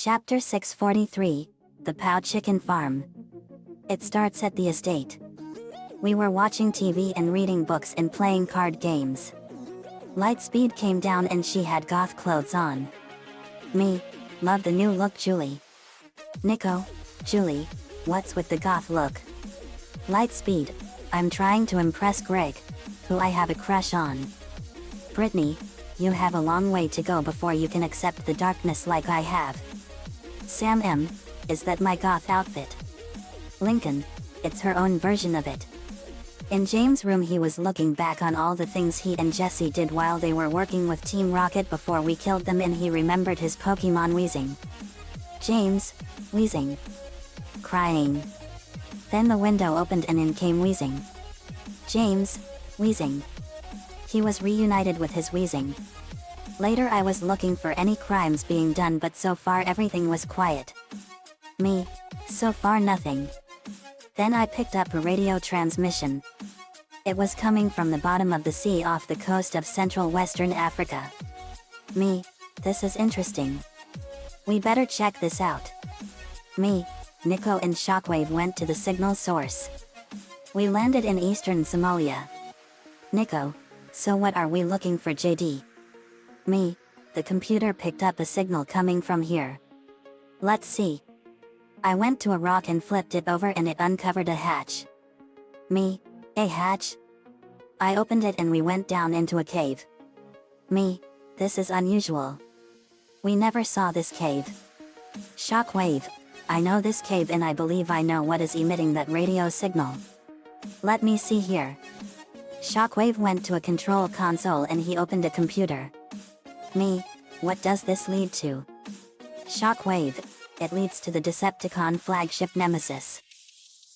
Chapter 643, The POW Chicken Farm. It starts at the estate. We were watching TV and reading books and playing card games. Lightspeed came down and she had goth clothes on. Me, love the new look Julie. Nico, Julie, what's with the goth look? Lightspeed, I'm trying to impress Greg, who I have a crush on. Brittany, you have a long way to go before you can accept the darkness like I have. Sam M, is that my goth outfit? Lincoln, it's her own version of it. In James' room he was looking back on all the things he and Jesse did while they were working with Team Rocket before we killed them, and he remembered his Pokemon wheezing. James, wheezing. Crying. Then the window opened and in came wheezing. James, wheezing. He was reunited with his wheezing. Later I was looking for any crimes being done, but so far everything was quiet. Me, so far nothing. Then I picked up a radio transmission. It was coming from the bottom of the sea off the coast of Central Western Africa. Me, this is interesting. We better check this out. Me, Nico and Shockwave went to the signal source. We landed in eastern Somalia. Nico, so what are we looking for, JD? Me, the computer picked up a signal coming from here. Let's see. I went to a rock and flipped it over and it uncovered a hatch. Me, a hatch? I opened it and we went down into a cave. Me, this is unusual. We never saw this cave. Shockwave, I know this cave and I believe I know what is emitting that radio signal. Let me see here. Shockwave went to a control console and he opened a computer. Me, what does this lead to? Shockwave, it leads to the Decepticon flagship Nemesis.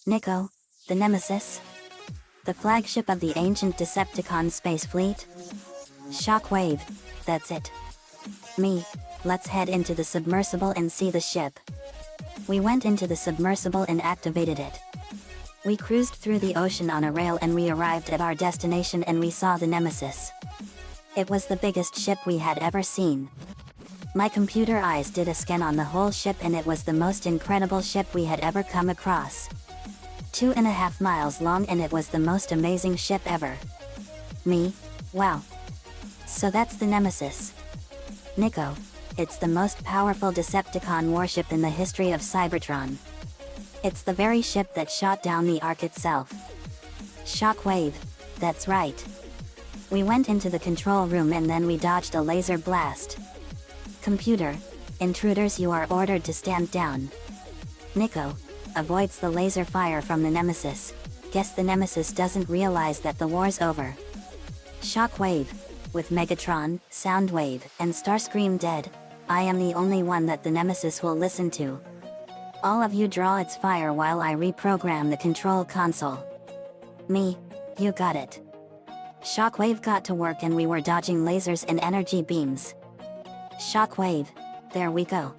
Nico, the Nemesis? The flagship of the ancient Decepticon space fleet? Shockwave, that's it. Me, let's head into the submersible and see the ship. We went into the submersible and activated it. We cruised through the ocean on a rail and we arrived at our destination and we saw the Nemesis. It was the biggest ship we had ever seen. My computer eyes did a scan on the whole ship and it was the most incredible ship we had ever come across. 2.5 miles long and it was the most amazing ship ever. Me, wow. So that's the Nemesis. Nico, it's the most powerful Decepticon warship in the history of Cybertron. It's the very ship that shot down the Ark itself. Shockwave, that's right. We went into the control room and then we dodged a laser blast. Computer, intruders, you are ordered to stand down. Nico, avoids the laser fire from the Nemesis. Guess the Nemesis doesn't realize that the war's over. Shockwave, with Megatron, Soundwave, and Starscream dead, I am the only one that the Nemesis will listen to. All of you draw its fire while I reprogram the control console. Me, you got it. Shockwave got to work and we were dodging lasers and energy beams. Shockwave, there we go.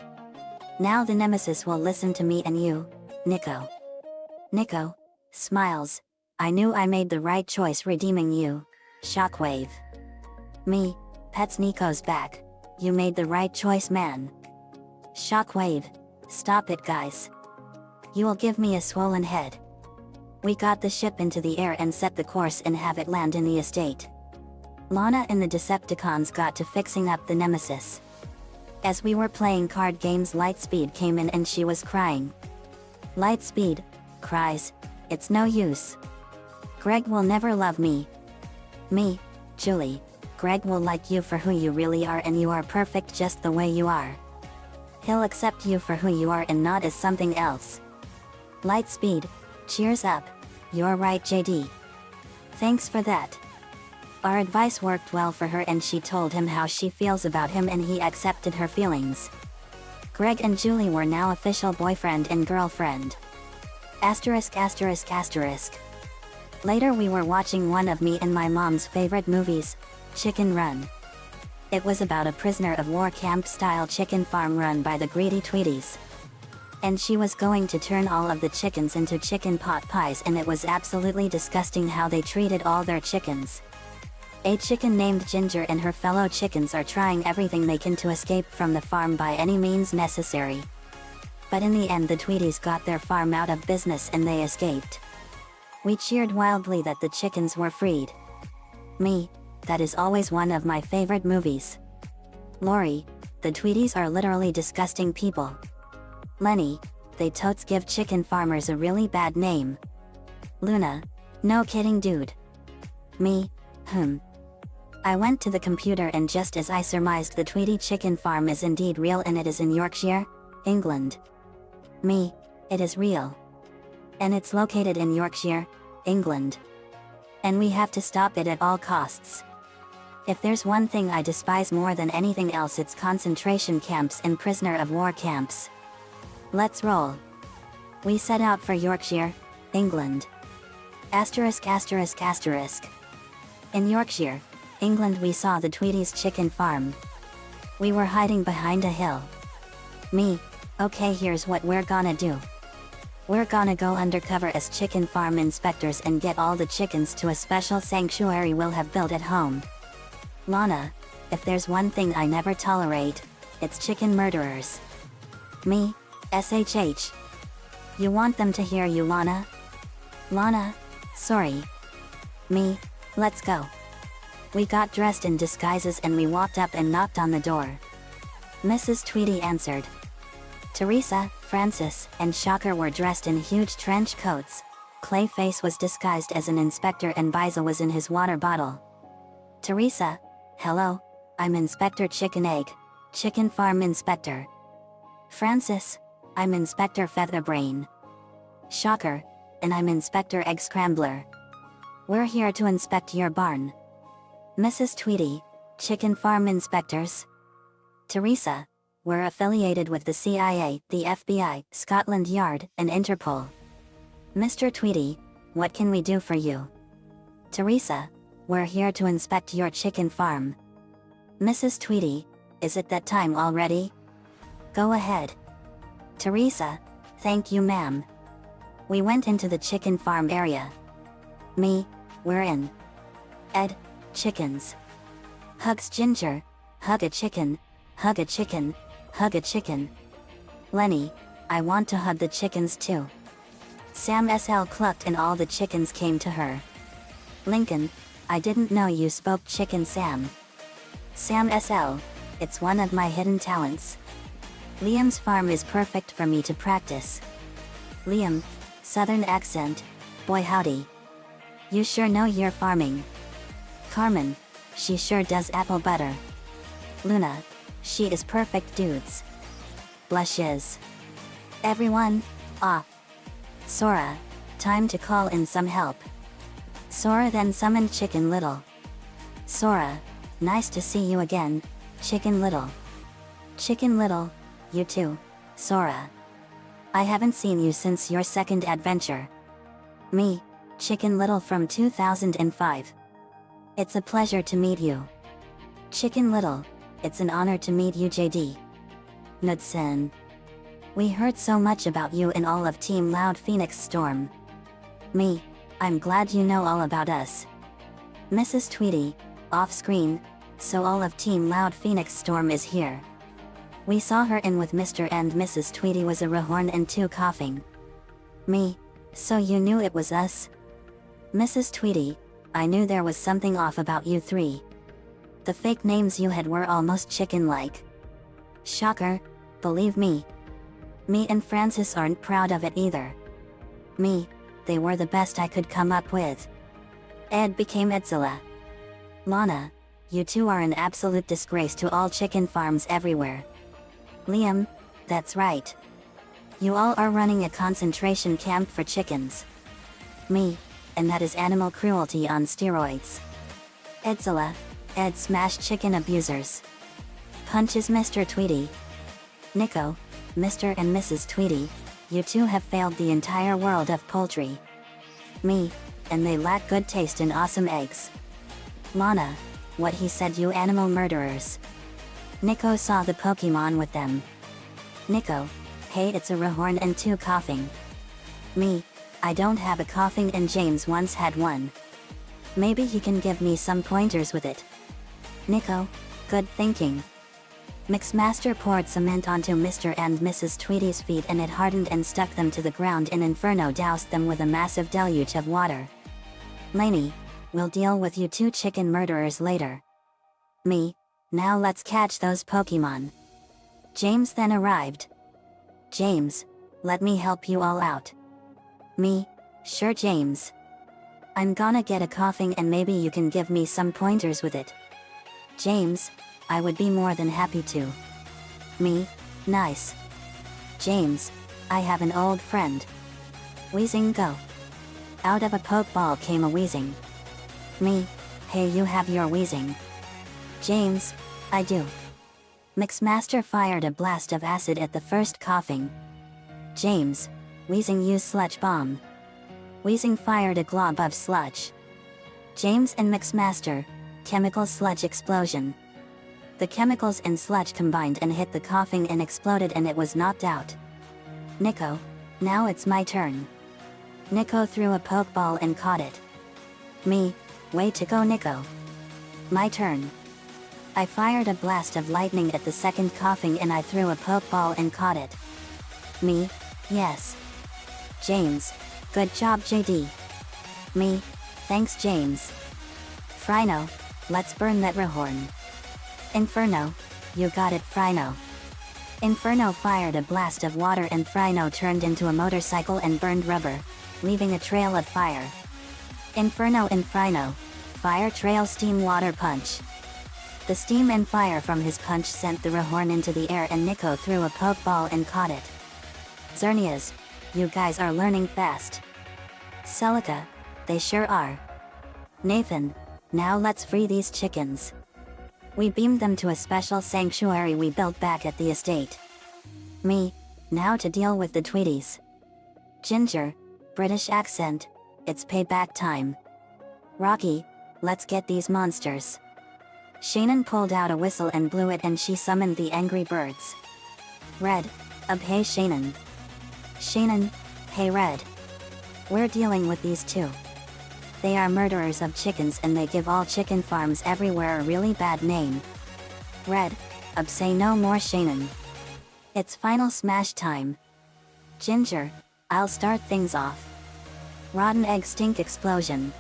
Now the Nemesis will listen to me and you, Nico. Nico, smiles, I knew I made the right choice redeeming you, Shockwave. Me, pets Nico's back, you made the right choice, man. Shockwave, stop it guys. You will give me a swollen head. We got the ship into the air and set the course and have it land in the estate. Lana and the Decepticons got to fixing up the Nemesis. As we were playing card games, Lightspeed came in and she was crying. Lightspeed cries, it's no use. Greg will never love me. Me, Julie, Greg will like you for who you really are and you are perfect just the way you are. He'll accept you for who you are and not as something else. Lightspeed, cheers up, you're right JD. Thanks for that. Our advice worked well for her and she told him how she feels about him and he accepted her feelings. Greg and Julie were now official boyfriend and girlfriend. Asterisk asterisk asterisk. Later we were watching one of me and my mom's favorite movies, Chicken Run. It was about a prisoner of war camp style chicken farm run by the greedy Tweeties. And she was going to turn all of the chickens into chicken pot pies and it was absolutely disgusting how they treated all their chickens. A chicken named Ginger and her fellow chickens are trying everything they can to escape from the farm by any means necessary. But in the end the Tweeties got their farm out of business and they escaped. We cheered wildly that the chickens were freed. Me, that is always one of my favorite movies. Lori, the Tweeties are literally disgusting people. Lenny, they totes give chicken farmers a really bad name. Luna, no kidding dude. Me, I went to the computer and just as I surmised the Tweety chicken farm is indeed real and it is in Yorkshire, England. Me, it is real. And it's located in Yorkshire, England. And we have to stop it at all costs. If there's one thing I despise more than anything else it's concentration camps and prisoner of war camps. Let's roll. We set out for Yorkshire, England. Asterisk asterisk asterisk. In Yorkshire, England we saw the Tweeties chicken farm. We were hiding behind a hill. Me, okay here's what we're gonna do. We're gonna go undercover as chicken farm inspectors and get all the chickens to a special sanctuary we'll have built at home. Lana, if there's one thing I never tolerate, it's chicken murderers. Me, SHH. You want them to hear you, Lana? Lana, sorry. Me, let's go. We got dressed in disguises and we walked up and knocked on the door. Mrs. Tweety answered. Teresa, Francis, and Shocker were dressed in huge trench coats. Clayface was disguised as an inspector and Biza was in his water bottle. Teresa, hello, I'm Inspector Chicken Egg, Chicken Farm Inspector. Francis, I'm Inspector Featherbrain. Shocker, and I'm Inspector Egg Scrambler. We're here to inspect your barn. Mrs. Tweety, Chicken Farm Inspectors. Teresa, we're affiliated with the CIA, the FBI, Scotland Yard, and Interpol. Mr. Tweety, what can we do for you? Teresa, we're here to inspect your chicken farm. Mrs. Tweety, is it that time already? Go ahead. Teresa, thank you ma'am. We went into the chicken farm area. Me, we're in. Ed, chickens. Hugs Ginger, hug a chicken, hug a chicken, hug a chicken. Lenny, I want to hug the chickens too. Sam SL clucked and all the chickens came to her. Lincoln, I didn't know you spoke chicken Sam. Sam SL, it's one of my hidden talents. Liam's farm is perfect for me to practice. Liam, southern accent, boy howdy. You sure know you're farming. Carmen, she sure does apple butter. Luna, she is perfect dudes. Blushes. Everyone, ah. Sora, time to call in some help. Sora then summoned Chicken Little. Sora, nice to see you again, Chicken Little. Chicken Little, you too, Sora. I haven't seen you since your second adventure. Me, Chicken Little from 2005. It's a pleasure to meet you. Chicken Little, it's an honor to meet you JD. Knudsen. We heard so much about you in all of Team Loud Phoenix Storm. Me, I'm glad you know all about us. Mrs. Tweety, off screen, so all of Team Loud Phoenix Storm is here. We saw her in with Mr. and Mrs. Tweety was a Rahorn and 2 coughing. Me, so you knew it was us? Mrs. Tweety, I knew there was something off about you 3. The fake names you had were almost chicken-like. Shocker, believe me. Me and Francis aren't proud of it either. Me, they were the best I could come up with. Ed became Edzilla. Lana, you two are an absolute disgrace to all chicken farms everywhere. Liam, that's right. You all are running a concentration camp for chickens. Me, and that is animal cruelty on steroids. Edzilla, Ed smash chicken abusers. Punches Mr. Tweety. Nico, Mr. and Mrs. Tweety, you two have failed the entire world of poultry. Me, and they lack good taste and awesome eggs. Lana, what he said you animal murderers. Nico saw the Pokemon with them. Nico, hey it's a Rahorn and 2 coughing. Me, I don't have a coughing and James once had one. Maybe he can give me some pointers with it. Nico, good thinking. Mixmaster poured cement onto Mr. and Mrs. Tweedy's feet and it hardened and stuck them to the ground, and Inferno doused them with a massive deluge of water. Lainey, we'll deal with you two chicken murderers later. Me, now let's catch those Pokemon. James then arrived. James, let me help you all out. Me, sure James. I'm gonna get a coughing and maybe you can give me some pointers with it. James, I would be more than happy to. Me, nice. James, I have an old friend. Wheezing go. Out of a Pokeball came a wheezing. Me, hey, you have your wheezing. James, I do. Mixmaster fired a blast of acid at the first coughing. James, wheezing used sludge bomb. Wheezing fired a glob of sludge. James and Mixmaster, chemical sludge explosion. The chemicals and sludge combined and hit the coughing and exploded and it was knocked out. Nico, now it's my turn. Nico threw a Pokeball and caught it. Me, way to go Nico. My turn. I fired a blast of lightning at the second coughing and I threw a Pokeball and caught it. Me, yes. James, good job JD. Me, thanks James. Frino, let's burn that Rehorn. Inferno, you got it Frino. Inferno fired a blast of water and Frino turned into a motorcycle and burned rubber, leaving a trail of fire. Inferno and Frino, fire trail steam water punch. The steam and fire from his punch sent the Rehorn into the air and Nico threw a Pokeball and caught it. Xerneas, you guys are learning fast. Celica, they sure are. Nathan, now let's free these chickens. We beamed them to a special sanctuary we built back at the estate. Me, now to deal with the Tweeties. Ginger, British accent, it's payback time. Rocky, let's get these monsters. Shannon pulled out a whistle and blew it and she summoned the angry birds. Red, hey Shannon. Shannon, hey Red. We're dealing with these two. They are murderers of chickens and they give all chicken farms everywhere a really bad name. Red, say no more Shannon. It's final smash time. Ginger, I'll start things off. Rotten egg stink explosion.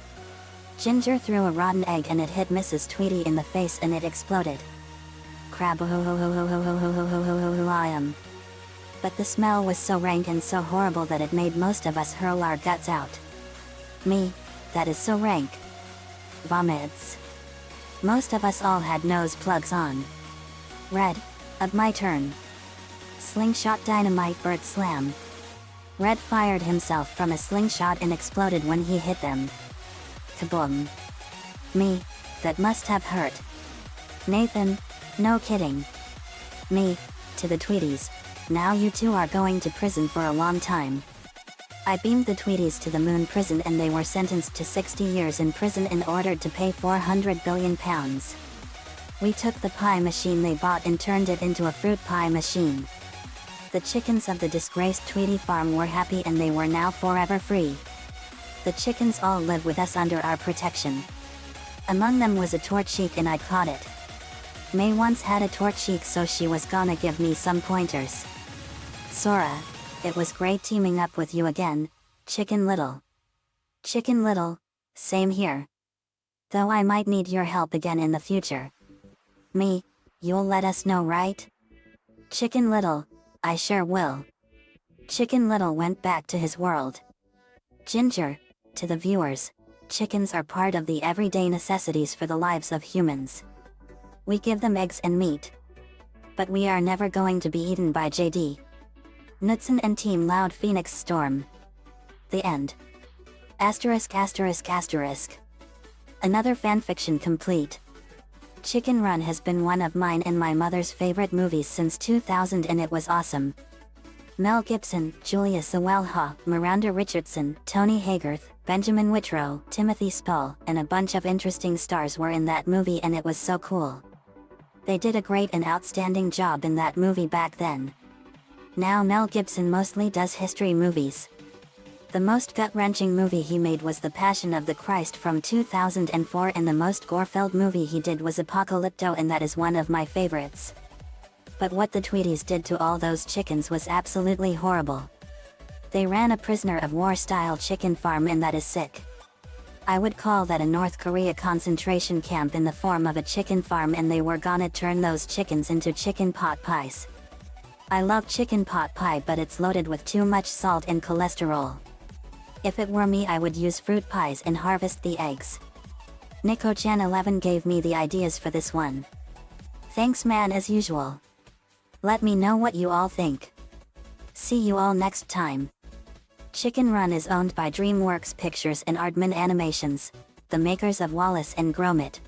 Ginger threw a rotten egg and it hit Mrs. Tweedy in the face and it exploded. Crab I am. But the smell was so rank and so horrible that it made most of us hurl our guts out. Me, that is so rank. Vomits. Most of us all had nose plugs on. Red, my turn. Slingshot dynamite bird slam. Red fired himself from a slingshot and exploded when he hit them. Kaboom. Me, that must have hurt. Nathan, no kidding. Me, to the Tweeties, now you two are going to prison for a long time. I beamed the Tweeties to the moon prison and they were sentenced to 60 years in prison and ordered to pay £400 billion. We took the pie machine they bought and turned it into a fruit pie machine. The chickens of the disgraced Tweety farm were happy and they were now forever free. The chickens all live with us under our protection. Among them was a Torchic and I caught it. May once had a Torchic so she was gonna give me some pointers. Sora, it was great teaming up with you again, Chicken Little. Chicken Little, same here. Though I might need your help again in the future. Me, you'll let us know right? Chicken Little, I sure will. Chicken Little went back to his world. Ginger, to the viewers, chickens are part of the everyday necessities for the lives of humans. We give them eggs and meat. But we are never going to be eaten by JD. Knudsen and Team Loud Phoenix Storm. The end. Asterisk asterisk asterisk. Another fanfiction complete. Chicken Run has been one of mine and my mother's favorite movies since 2000 and it was awesome. Mel Gibson, Julia Sawalha, Miranda Richardson, Tony Haygarth, Benjamin Whitrow, Timothy Spall, and a bunch of interesting stars were in that movie and it was so cool. They did a great and outstanding job in that movie back then. Now Mel Gibson mostly does history movies. The most gut-wrenching movie he made was The Passion of the Christ from 2004, and the most gore-filled movie he did was Apocalypto, and that is one of my favorites. But what the Tweeties did to all those chickens was absolutely horrible. They ran a prisoner of war-style chicken farm, and that is sick. I would call that a North Korea concentration camp in the form of a chicken farm, and they were gonna turn those chickens into chicken pot pies. I love chicken pot pie, but it's loaded with too much salt and cholesterol. If it were me, I would use fruit pies and harvest the eggs. Nico-chan11 gave me the ideas for this one. Thanks man, as usual. Let me know what you all think. See you all next time. Chicken Run is owned by DreamWorks Pictures and Aardman Animations, the makers of Wallace and Gromit.